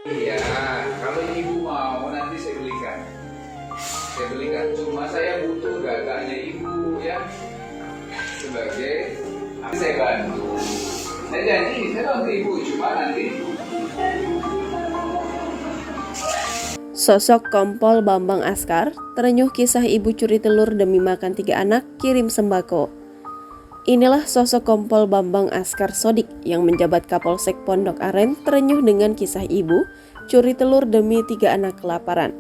Iya, kalau ibu mau nanti saya belikan. Saya belikan. Cuma saya butuh gagaknya ibu ya sebagai saya bantu. Saya janji saya bantu ibu, cuma nanti. Sosok Kompol Bambang Askar terenyuh kisah ibu curi telur demi makan 3 anak kirim sembako. Inilah sosok Kompol Bambang Askar Sodik yang menjabat Kapolsek Pondok Aren terenyuh dengan kisah ibu curi telur demi 3 anak kelaparan.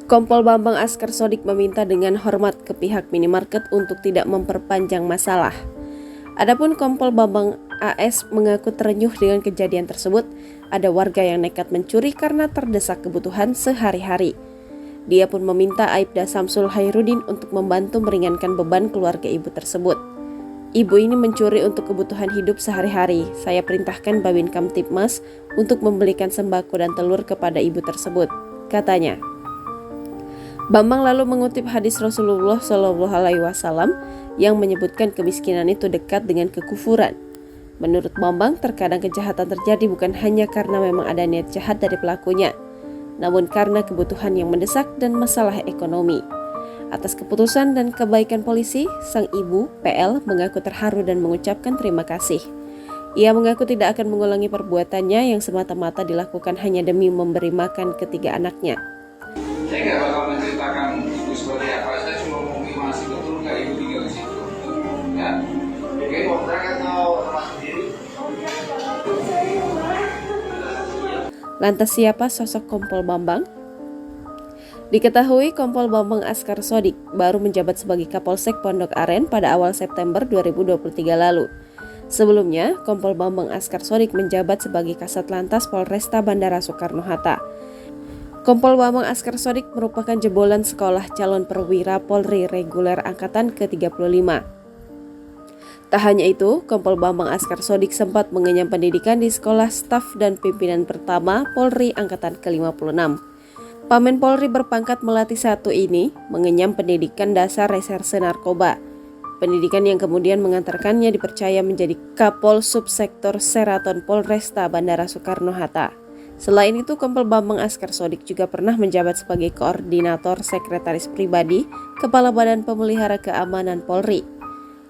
Kompol Bambang Askar Sodik meminta dengan hormat ke pihak minimarket untuk tidak memperpanjang masalah. Adapun Kompol Bambang AS mengaku terenyuh dengan kejadian tersebut. Ada warga yang nekat mencuri karena terdesak kebutuhan sehari-hari. Dia pun meminta Aibda Samsul Hairudin untuk membantu meringankan beban keluarga ibu tersebut. Ibu ini mencuri untuk kebutuhan hidup sehari-hari. Saya perintahkan Babin Kamtibmas untuk membelikan sembako dan telur kepada ibu tersebut, katanya. Bambang lalu mengutip hadis Rasulullah SAW yang menyebutkan kemiskinan itu dekat dengan kekufuran. Menurut Bambang, terkadang kejahatan terjadi bukan hanya karena memang ada niat jahat dari pelakunya, namun karena kebutuhan yang mendesak dan masalah ekonomi. Atas keputusan dan kebaikan polisi, sang ibu, PL, mengaku terharu dan mengucapkan terima kasih. Ia mengaku tidak akan mengulangi perbuatannya yang semata-mata dilakukan hanya demi memberi makan ketiga anaknya. Saya nggak bakal menceritakan ibu seperti apa, saya cuma mau mengimasi betul nggak ibu tinggal di situ. Ya, oke, mau berangkat atau rumah sendiri? Lantas siapa sosok Kompol Bambang? Diketahui Kompol Bambang Askar Sodik baru menjabat sebagai Kapolsek Pondok Aren pada awal September 2023 lalu. Sebelumnya, Kompol Bambang Askar Sodik menjabat sebagai Kasat Lantas Polresta Bandara Soekarno-Hatta. Kompol Bambang Askar Sodik merupakan jebolan sekolah calon perwira Polri reguler angkatan ke-35. Tak hanya itu, Kompol Bambang Askar Sodik sempat mengenyam pendidikan di Sekolah Staf dan Pimpinan Pertama Polri Angkatan ke-56. Pamen Polri berpangkat Melati 1 ini mengenyam pendidikan dasar reserse narkoba. Pendidikan yang kemudian mengantarkannya dipercaya menjadi Kapol Subsektor Seraton Polresta Bandara Soekarno-Hatta. Selain itu, Kompol Bambang Askar Sodik juga pernah menjabat sebagai Koordinator Sekretaris Pribadi Kepala Badan Pemelihara Keamanan Polri.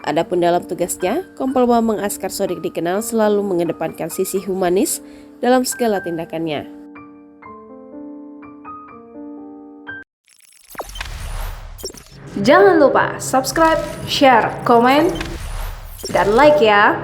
Adapun dalam tugasnya, Kompol Bambang Askar Sodik dikenal selalu mengedepankan sisi humanis dalam segala tindakannya. Jangan lupa subscribe, share, komen, dan like ya!